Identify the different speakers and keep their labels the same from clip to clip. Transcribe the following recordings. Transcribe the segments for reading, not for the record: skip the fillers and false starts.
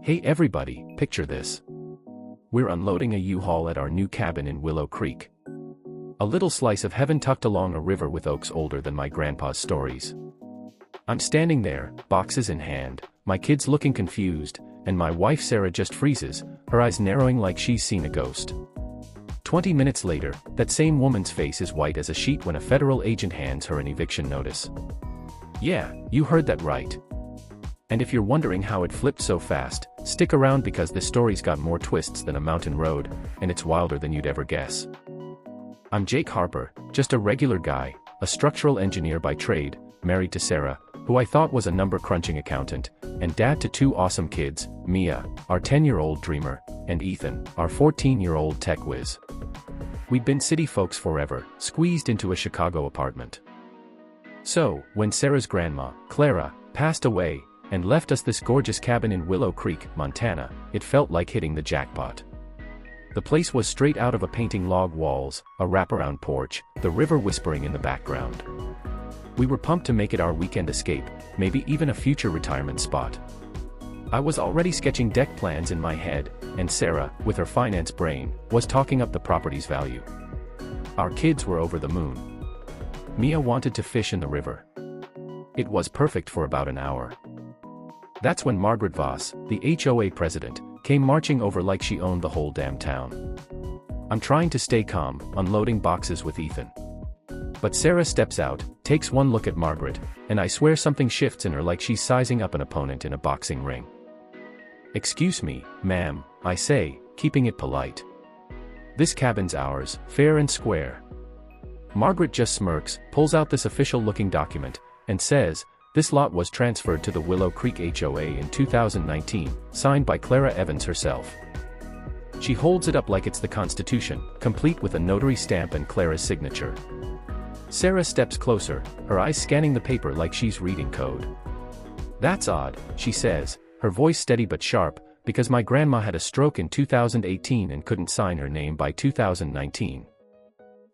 Speaker 1: Hey everybody, picture this. We're unloading a U-Haul at our new cabin in Willow Creek. A little slice of heaven tucked along a river with oaks older than my grandpa's stories. I'm standing there, boxes in hand, my kids looking confused, and my wife Sarah just freezes, her eyes narrowing like she's seen a ghost. 20 minutes later, that same woman's face is white as a sheet when a federal agent hands her an eviction notice. Yeah, you heard that right. And if you're wondering how it flipped so fast, stick around because this story's got more twists than a mountain road, and it's wilder than you'd ever guess. I'm Jake Harper, just a regular guy, a structural engineer by trade, married to Sarah, who I thought was a number-crunching accountant, and dad to two awesome kids, Mia, our 10-year-old dreamer, and Ethan, our 14-year-old tech whiz. We'd been city folks forever, squeezed into a Chicago apartment. So, when Sarah's grandma, Clara, passed away, and left us this gorgeous cabin in Willow Creek, Montana, it felt like hitting the jackpot. The place was straight out of a painting, log walls, a wraparound porch, the river whispering in the background. We were pumped to make it our weekend escape, maybe even a future retirement spot. I was already sketching deck plans in my head, and Sarah, with her finance brain, was talking up the property's value. Our kids were over the moon. Mia wanted to fish in the river. It was perfect for about an hour. That's when Margaret Voss, the HOA president, came marching over like she owned the whole damn town. I'm trying to stay calm, unloading boxes with Ethan. But Sarah steps out, takes one look at Margaret, and I swear something shifts in her like she's sizing up an opponent in a boxing ring. "Excuse me, ma'am," I say, keeping it polite. "This cabin's ours, fair and square." Margaret just smirks, pulls out this official-looking document, and says, "This lot was transferred to the Willow Creek HOA in 2019, signed by Clara Evans herself." She holds it up like it's the Constitution, complete with a notary stamp and Clara's signature. Sarah steps closer, her eyes scanning the paper like she's reading code. "That's odd," she says, her voice steady but sharp, "because my grandma had a stroke in 2018 and couldn't sign her name by 2019.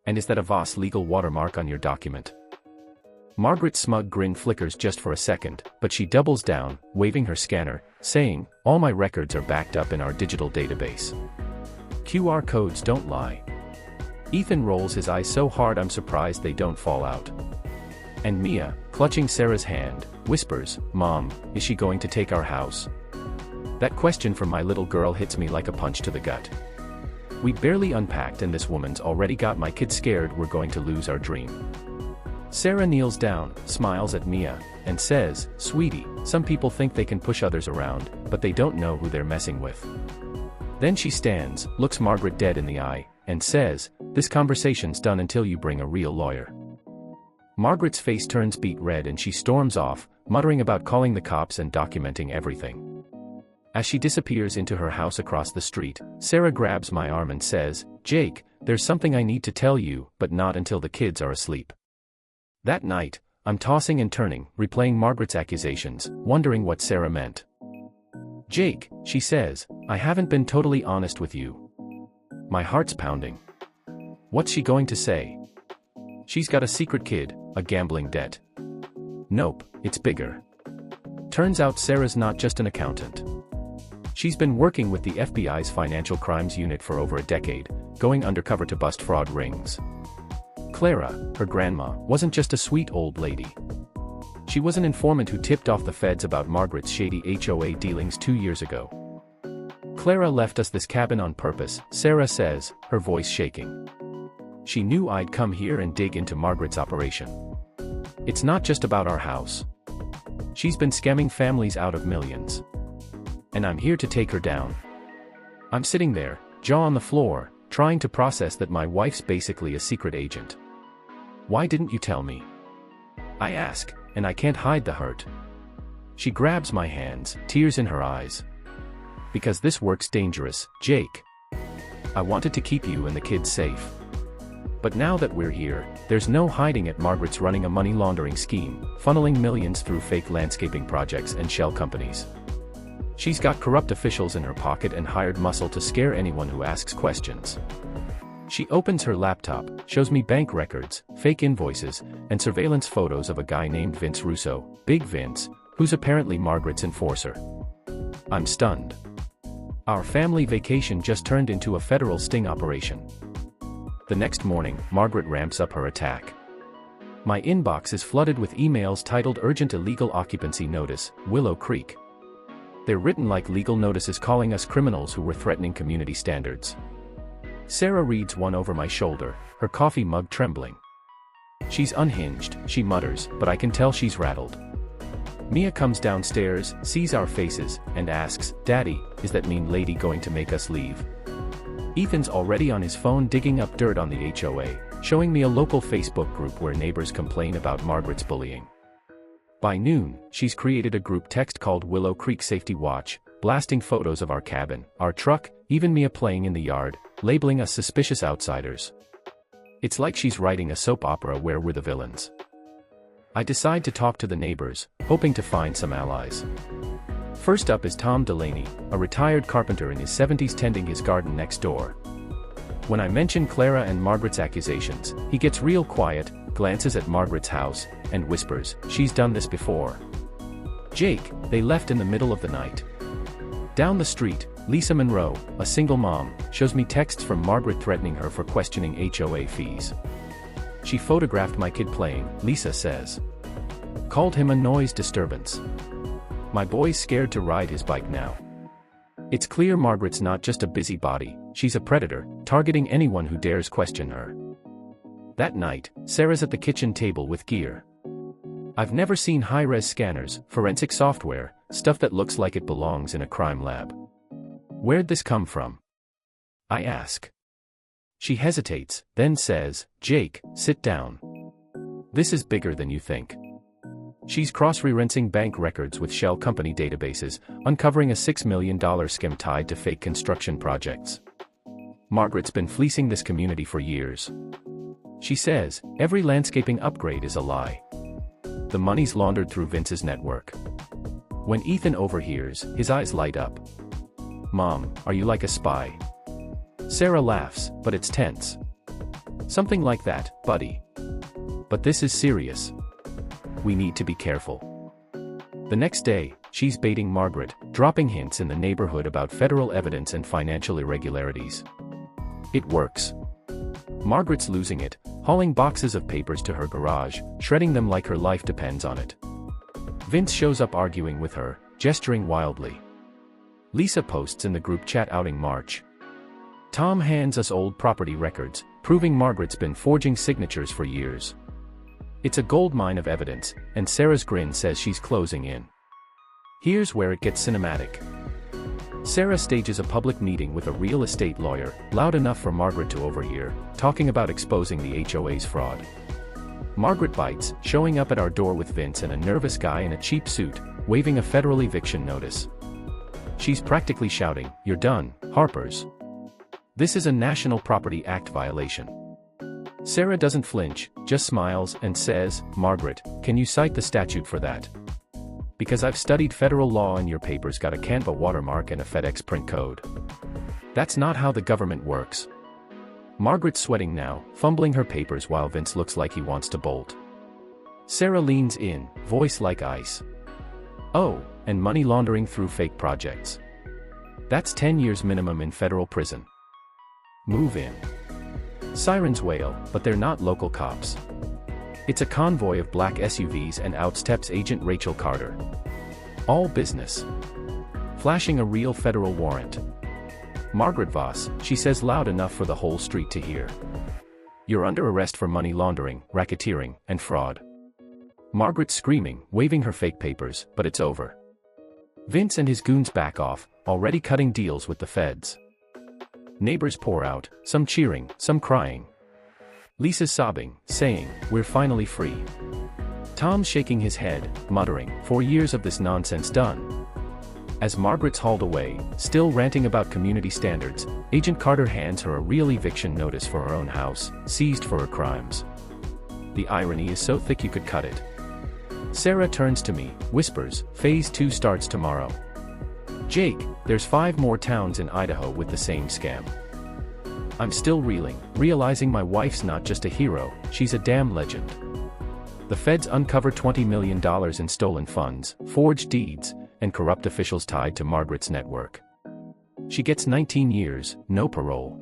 Speaker 1: And is that a Voss legal watermark on your document?" Margaret's smug grin flickers just for a second, but she doubles down, waving her scanner, saying, "All my records are backed up in our digital database. QR codes don't lie." Ethan rolls his eyes so hard I'm surprised they don't fall out. And Mia, clutching Sarah's hand, whispers, "Mom, is she going to take our house?" That question from my little girl hits me like a punch to the gut. We barely unpacked and this woman's already got my kids scared we're going to lose our dream. Sarah kneels down, smiles at Mia, and says, "Sweetie, some people think they can push others around, but they don't know who they're messing with." Then she stands, looks Margaret dead in the eye, and says, "This conversation's done until you bring a real lawyer." Margaret's face turns beet red and she storms off, muttering about calling the cops and documenting everything. As she disappears into her house across the street, Sarah grabs my arm and says, "Jake, there's something I need to tell you, but not until the kids are asleep." That night, I'm tossing and turning, replaying Margaret's accusations, wondering what Sarah meant. "Jake," she says, "I haven't been totally honest with you." My heart's pounding. What's she going to say? She's got a secret kid, a gambling debt. Nope, it's bigger. Turns out Sarah's not just an accountant. She's been working with the FBI's Financial Crimes Unit for over a decade, going undercover to bust fraud rings. Clara, her grandma, wasn't just a sweet old lady. She was an informant who tipped off the feds about Margaret's shady HOA dealings 2 years ago. "Clara left us this cabin on purpose," Sarah says, her voice shaking. "She knew I'd come here and dig into Margaret's operation. It's not just about our house. She's been scamming families out of millions. And I'm here to take her down." I'm sitting there, jaw on the floor, trying to process that my wife's basically a secret agent. "Why didn't you tell me?" I ask, and I can't hide the hurt. She grabs my hands, tears in her eyes. "Because this work's dangerous, Jake. I wanted to keep you and the kids safe. But now that we're here, there's no hiding it. Margaret's running a money laundering scheme, funneling millions through fake landscaping projects and shell companies. She's got corrupt officials in her pocket and hired muscle to scare anyone who asks questions. She opens her laptop, shows me bank records, fake invoices, and surveillance photos of a guy named Vince Russo, Big Vince, who's apparently Margaret's enforcer. I'm stunned. Our family vacation just turned into a federal sting operation. The next morning, Margaret ramps up her attack. My inbox is flooded with emails titled Urgent Illegal Occupancy Notice, Willow Creek. They're written like legal notices calling us criminals who were threatening community standards. Sarah reads one over my shoulder, her coffee mug trembling. She's unhinged, she mutters, but I can tell she's rattled. Mia comes downstairs, sees our faces, and asks, "Daddy, is that mean lady going to make us leave?" Ethan's already on his phone digging up dirt on the HOA, showing me a local Facebook group where neighbors complain about Margaret's bullying. By noon, she's created a group text called Willow Creek Safety Watch, blasting photos of our cabin, our truck, even Mia playing in the yard, labeling us suspicious outsiders. It's like she's writing a soap opera where we're the villains. I decide to talk to the neighbors, hoping to find some allies. First up is Tom Delaney, a retired carpenter in his 70s tending his garden next door. When I mention Clara and Margaret's accusations, he gets real quiet, glances at Margaret's house, and whispers, "She's done this before." Jake, they left in the middle of the night. Down the street, Lisa Monroe, a single mom, shows me texts from Margaret threatening her for questioning HOA fees. She photographed my kid playing, Lisa says. Called him a noise disturbance. My boy's scared to ride his bike now. It's clear Margaret's not just a busybody, she's a predator, targeting anyone who dares question her. That night, Sarah's at the kitchen table with gear. I've never seen high-res scanners, forensic software, stuff that looks like it belongs in a crime lab. Where'd this come from? I ask. She hesitates, then says, "Jake, sit down. This is bigger than you think." She's cross-referencing bank records with shell company databases, uncovering a $6 million scam tied to fake construction projects. Margaret's been fleecing this community for years. She says, every landscaping upgrade is a lie. The money's laundered through Vince's network. When Ethan overhears, his eyes light up. "Mom, are you like a spy?" Sarah laughs, but it's tense. "Something like that, buddy. But this is serious. We need to be careful." The next day, she's baiting Margaret, dropping hints in the neighborhood about federal evidence and financial irregularities. It works. Margaret's losing it, hauling boxes of papers to her garage, shredding them like her life depends on it. Vince shows up arguing with her, gesturing wildly. Lisa posts in the group chat outing March. Tom hands us old property records, proving Margaret's been forging signatures for years. It's a goldmine of evidence, and Sarah's grin says she's closing in. Here's where it gets cinematic. Sarah stages a public meeting with a real estate lawyer, loud enough for Margaret to overhear, talking about exposing the HOA's fraud. Margaret bites, showing up at our door with Vince and a nervous guy in a cheap suit, waving a federal eviction notice. She's practically shouting, "You're done, Harpers. This is a National Property Act violation." Sarah doesn't flinch, just smiles and says, "Margaret, can you cite the statute for that? Because I've studied federal law and your paper's got a Canva watermark and a FedEx print code. That's not how the government works." Margaret's sweating now, fumbling her papers while Vince looks like he wants to bolt. Sarah leans in, voice like ice. "Oh, and money laundering through fake projects. That's 10 years minimum in federal prison. Move in." Sirens wail, but they're not local cops. It's a convoy of black SUVs and out steps Agent Rachel Carter. All business. Flashing a real federal warrant. "Margaret Voss," she says loud enough for the whole street to hear. "You're under arrest for money laundering, racketeering, and fraud." Margaret's screaming, waving her fake papers, but it's over. Vince and his goons back off, already cutting deals with the feds. Neighbors pour out, some cheering, some crying. Lisa's sobbing, saying, "We're finally free." Tom's shaking his head, muttering, "4 years of this nonsense done." As Margaret's hauled away, still ranting about community standards, Agent Carter hands her a real eviction notice for her own house, seized for her crimes. The irony is so thick you could cut it. Sarah turns to me, whispers, "Phase 2 starts tomorrow. Jake, there's 5 more towns in Idaho with the same scam." I'm still reeling, realizing my wife's not just a hero, she's a damn legend. The feds uncover $20 million in stolen funds, forged deeds, and corrupt officials tied to Margaret's network. She gets 19 years, no parole.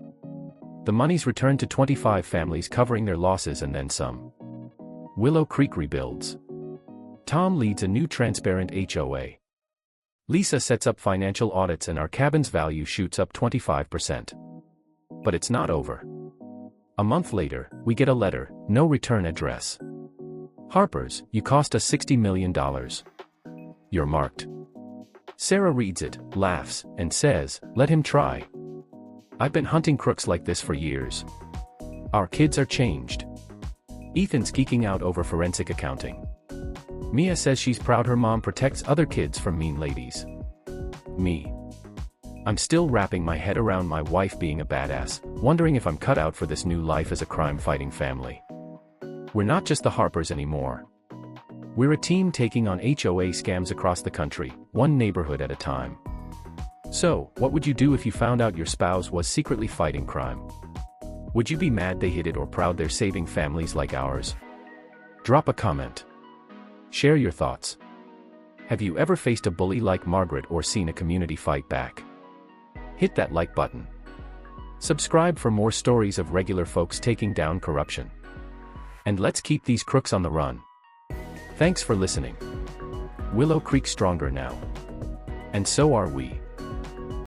Speaker 1: The money's returned to 25 families covering their losses and then some. Willow Creek rebuilds. Tom leads a new transparent HOA. Lisa sets up financial audits and our cabin's value shoots up 25%. But it's not over. A month later, we get a letter, no return address. Harper's, you cost us $60 million. You're marked. Sarah reads it, laughs, and says, let him try. I've been hunting crooks like this for years. Our kids are changed. Ethan's geeking out over forensic accounting. Mia says she's proud her mom protects other kids from mean ladies. Me. I'm still wrapping my head around my wife being a badass, wondering if I'm cut out for this new life as a crime-fighting family. We're not just the Harpers anymore. We're a team taking on HOA scams across the country, one neighborhood at a time. So, what would you do if you found out your spouse was secretly fighting crime? Would you be mad they hid it or proud they're saving families like ours? Drop a comment. Share your thoughts. Have you ever faced a bully like Margaret or seen a community fight back? Hit that like button. Subscribe for more stories of regular folks taking down corruption. And let's keep these crooks on the run. Thanks for listening. Willow Creek stronger now. And so are we.